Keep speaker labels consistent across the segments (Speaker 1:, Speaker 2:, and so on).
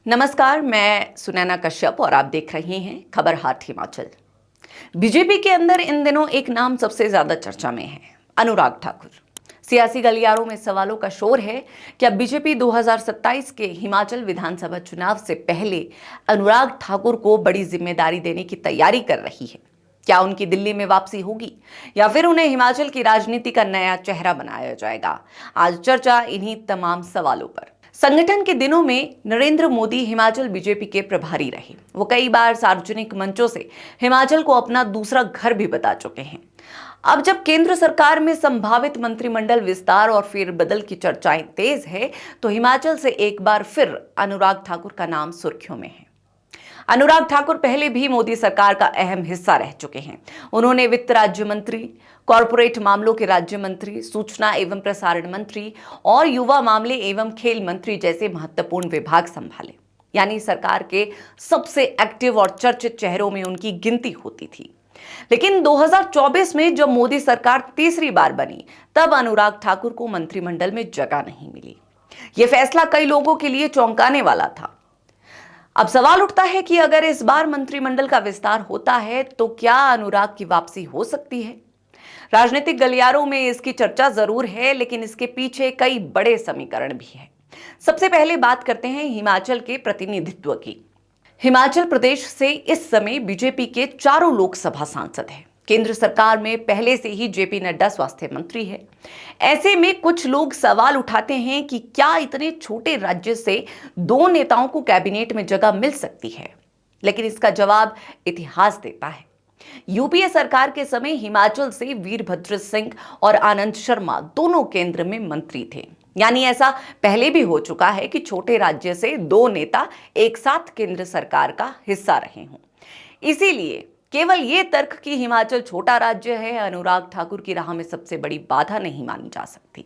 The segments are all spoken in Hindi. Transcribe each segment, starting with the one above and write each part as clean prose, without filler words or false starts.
Speaker 1: नमस्कार, मैं सुनैना कश्यप और आप देख रहे हैं खबर हाट हिमाचल। बीजेपी के अंदर इन दिनों एक नाम सबसे ज्यादा चर्चा में है, अनुराग ठाकुर। सियासी गलियारों में सवालों का शोर है। क्या बीजेपी 2027 के हिमाचल विधानसभा चुनाव से पहले अनुराग ठाकुर को बड़ी जिम्मेदारी देने की तैयारी कर रही है? क्या उनकी दिल्ली में वापसी होगी या फिर उन्हें हिमाचल की राजनीति का नया चेहरा बनाया जाएगा? आज चर्चा इन्हीं तमाम सवालों पर। संगठन के दिनों में नरेंद्र मोदी हिमाचल बीजेपी के प्रभारी रहे। वो कई बार सार्वजनिक मंचों से हिमाचल को अपना दूसरा घर भी बता चुके हैं। अब जब केंद्र सरकार में संभावित मंत्रिमंडल विस्तार और फेरबदल की चर्चाएं तेज है, तो हिमाचल से एक बार फिर अनुराग ठाकुर का नाम सुर्खियों में है। अनुराग ठाकुर पहले भी मोदी सरकार का अहम हिस्सा रह चुके हैं। उन्होंने वित्त राज्य मंत्री, कॉरपोरेट मामलों के राज्य मंत्री, सूचना एवं प्रसारण मंत्री और युवा मामले एवं खेल मंत्री जैसे महत्वपूर्ण विभाग संभाले। यानी सरकार के सबसे एक्टिव और चर्चित चेहरों में उनकी गिनती होती थी। लेकिन 2024 में जब मोदी सरकार तीसरी बार बनी, तब अनुराग ठाकुर को मंत्रिमंडल में जगह नहीं मिली। यह फैसला कई लोगों के लिए चौंकाने वाला था। अब सवाल उठता है कि अगर इस बार मंत्रिमंडल का विस्तार होता है तो क्या अनुराग की वापसी हो सकती है? राजनीतिक गलियारों में इसकी चर्चा जरूर है, लेकिन इसके पीछे कई बड़े समीकरण भी हैं। सबसे पहले बात करते हैं हिमाचल के प्रतिनिधित्व की। हिमाचल प्रदेश से इस समय बीजेपी के चारों लोकसभा सांसद हैं। केंद्र सरकार में पहले से ही जेपी नड्डा स्वास्थ्य मंत्री है। ऐसे में कुछ लोग सवाल उठाते हैं कि क्या इतने छोटे राज्य से दो नेताओं को कैबिनेट में जगह मिल सकती है? लेकिन इसका जवाब इतिहास देता है। यूपीए सरकार के समय हिमाचल से वीरभद्र सिंह और आनंद शर्मा दोनों केंद्र में मंत्री थे। यानी ऐसा पहले भी हो चुका है कि छोटे राज्य से दो नेता एक साथ केंद्र सरकार का हिस्सा रहे हों। इसीलिए केवल ये तर्क कि हिमाचल छोटा राज्य है अनुराग ठाकुर की राह में सबसे बड़ी बाधा नहीं मानी जा सकती।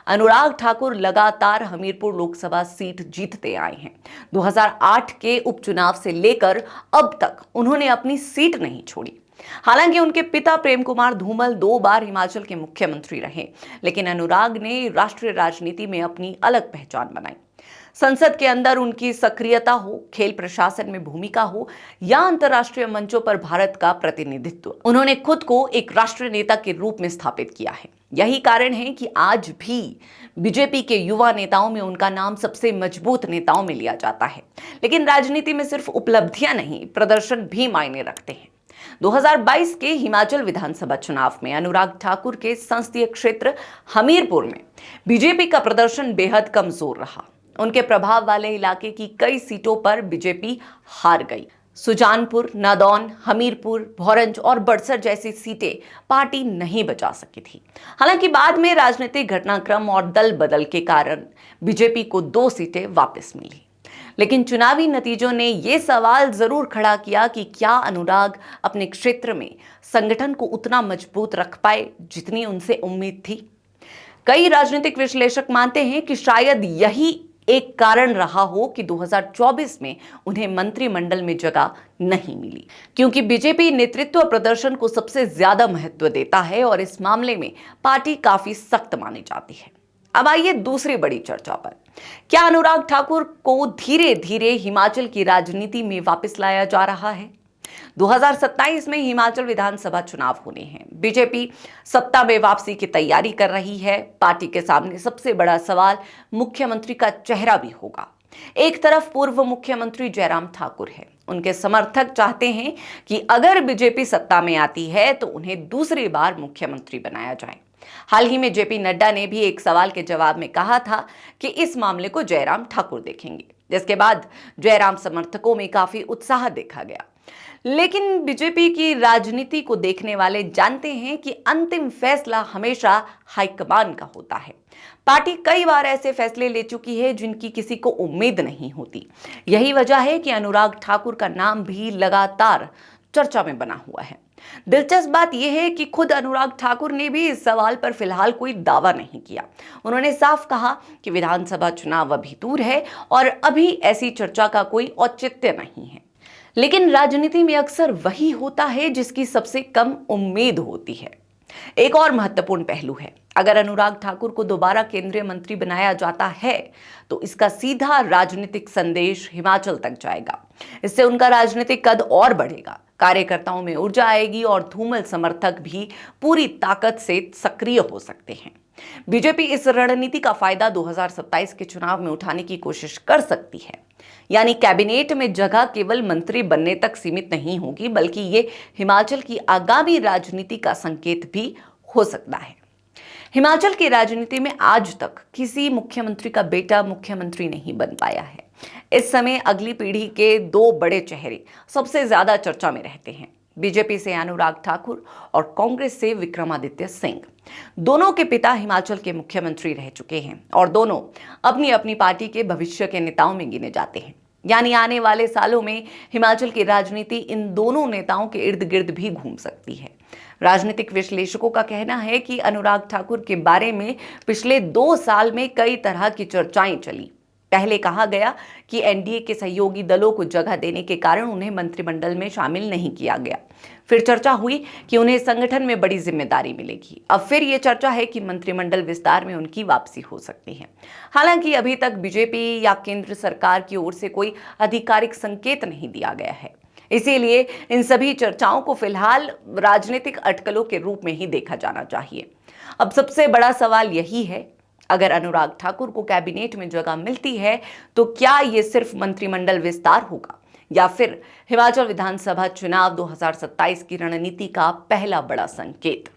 Speaker 1: अनुराग ठाकुर लगातार हमीरपुर लोकसभा सीट जीतते आए हैं। 2008 के उपचुनाव से लेकर अब तक उन्होंने अपनी सीट नहीं छोड़ी। हालांकि उनके पिता प्रेम कुमार धूमल 2 बार हिमाचल के मुख्यमंत्री रहे, लेकिन अनुराग ने राष्ट्रीय राजनीति में अपनी अलग पहचान बनाई। संसद के अंदर उनकी सक्रियता हो, खेल प्रशासन में भूमिका हो या अंतर्राष्ट्रीय मंचों पर भारत का प्रतिनिधित्व, उन्होंने खुद को एक राष्ट्रीय नेता के रूप में स्थापित किया है। यही कारण है कि आज भी बीजेपी के युवा नेताओं में उनका नाम सबसे मजबूत नेताओं में लिया जाता है। लेकिन राजनीति में सिर्फ उपलब्धियां नहीं, प्रदर्शन भी मायने रखते हैं। 2022 के हिमाचल विधानसभा चुनाव में अनुराग ठाकुर के संसदीय क्षेत्र हमीरपुर में बीजेपी का प्रदर्शन बेहद कमजोर रहा। उनके प्रभाव वाले इलाके की कई सीटों पर बीजेपी हार गई। सुजानपुर, नादौन, हमीरपुर, भोरंज और बड़सर जैसी सीटें पार्टी नहीं बचा सकी थी। हालांकि बाद में राजनीतिक घटनाक्रम और दल बदल के कारण बीजेपी को 2 सीटें वापस मिली। लेकिन चुनावी नतीजों ने यह सवाल जरूर खड़ा किया कि क्या अनुराग अपने क्षेत्र में संगठन को उतना मजबूत रख पाए जितनी उनसे उम्मीद थी। कई राजनीतिक विश्लेषक मानते हैं कि शायद यही एक कारण रहा हो कि 2024 में उन्हें मंत्रिमंडल में जगह नहीं मिली, क्योंकि बीजेपी नेतृत्व प्रदर्शन को सबसे ज्यादा महत्व देता है और इस मामले में पार्टी काफी सख्त मानी जाती है। अब आइए दूसरी बड़ी चर्चा पर। क्या अनुराग ठाकुर को धीरे धीरे हिमाचल की राजनीति में वापस लाया जा रहा है? 2027 में हिमाचल विधानसभा चुनाव होने हैं। बीजेपी सत्ता में वापसी की तैयारी कर रही है। पार्टी के सामने सबसे बड़ा सवाल मुख्यमंत्री का चेहरा भी होगा। एक तरफ पूर्व मुख्यमंत्री जयराम ठाकुर है। उनके समर्थक चाहते हैं कि अगर बीजेपी सत्ता में आती है तो उन्हें दूसरी बार मुख्यमंत्री बनाया जाए। हाल ही में जेपी नड्डा ने भी एक सवाल के जवाब में कहा था कि इस मामले को जयराम ठाकुर देखेंगे, जिसके बाद जयराम समर्थकों में काफी उत्साह देखा गया। लेकिन बीजेपी की राजनीति को देखने वाले जानते हैं कि अंतिम फैसला हमेशा हाईकमान का होता है। पार्टी कई बार ऐसे फैसले ले चुकी है जिनकी किसी को उम्मीद नहीं होती। यही वजह है कि अनुराग ठाकुर का नाम भी लगातार चर्चा में बना हुआ है। दिलचस्प बात यह है कि खुद अनुराग ठाकुर ने भी इस सवाल पर फिलहाल कोई दावा नहीं किया। उन्होंने साफ कहा कि विधानसभा चुनाव अभी दूर है और अभी ऐसी चर्चा का कोई औचित्य नहीं है। लेकिन राजनीति में अक्सर वही होता है जिसकी सबसे कम उम्मीद होती है। एक और महत्वपूर्ण पहलू है, अगर अनुराग ठाकुर को दोबारा केंद्रीय मंत्री बनाया जाता है तो इसका सीधा राजनीतिक संदेश हिमाचल तक जाएगा। इससे उनका राजनीतिक कद और बढ़ेगा, कार्यकर्ताओं में ऊर्जा आएगी और धूमल समर्थक भी पूरी ताकत से सक्रिय हो सकते हैं। बीजेपी इस रणनीति का फायदा 2027 के चुनाव में उठाने की कोशिश कर सकती है। यानी कैबिनेट में जगह केवल मंत्री बनने तक सीमित नहीं होगी, बल्कि ये हिमाचल की आगामी राजनीति का संकेत भी हो सकता है। हिमाचल की राजनीति में आज तक किसी मुख्यमंत्री का बेटा मुख्यमंत्री नहीं बन पाया है। इस समय अगली पीढ़ी के दो बड़े चेहरे सबसे ज्यादा चर्चा में रहते हैं, बीजेपी से अनुराग ठाकुर और कांग्रेस से विक्रमादित्य सिंह। दोनों के पिता हिमाचल के मुख्यमंत्री रह चुके हैं और दोनों अपनी अपनी पार्टी के भविष्य के नेताओं में गिने जाते हैं। यानी आने वाले सालों में हिमाचल की राजनीति इन दोनों नेताओं के इर्द गिर्द भी घूम सकती है। राजनीतिक विश्लेषकों का कहना है कि अनुराग ठाकुर के बारे में पिछले 2 साल में कई तरह की चर्चाएं चली। पहले कहा गया कि एनडीए के सहयोगी दलों को जगह देने के कारण उन्हें मंत्रिमंडल में शामिल नहीं किया गया। फिर चर्चा हुई कि उन्हें संगठन में बड़ी जिम्मेदारी मिलेगी। अब फिर ये चर्चा है कि मंत्रिमंडल विस्तार में उनकी वापसी हो सकती है। हालांकि अभी तक बीजेपी या केंद्र सरकार की ओर से कोई आधिकारिक संकेत नहीं दिया गया है, इसीलिए इन सभी चर्चाओं को फिलहाल राजनीतिक अटकलों के रूप में ही देखा जाना चाहिए। अब सबसे बड़ा सवाल यही है, अगर अनुराग ठाकुर को कैबिनेट में जगह मिलती है तो क्या ये सिर्फ मंत्रिमंडल विस्तार होगा या फिर हिमाचल विधानसभा चुनाव 2027 की रणनीति का पहला बड़ा संकेत?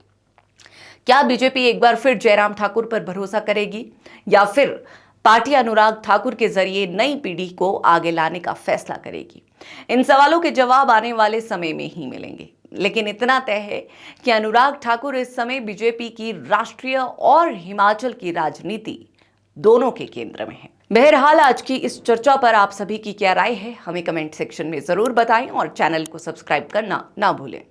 Speaker 1: क्या बीजेपी एक बार फिर जयराम ठाकुर पर भरोसा करेगी या फिर पार्टी अनुराग ठाकुर के जरिए नई पीढ़ी को आगे लाने का फैसला करेगी? इन सवालों के जवाब आने वाले समय में ही मिलेंगे, लेकिन इतना तय है कि अनुराग ठाकुर इस समय बीजेपी की राष्ट्रीय और हिमाचल की राजनीति दोनों के केंद्र में है। बहरहाल आज की इस चर्चा पर आप सभी की क्या राय है, हमें कमेंट सेक्शन में जरूर बताएं और चैनल को सब्सक्राइब करना ना भूलें।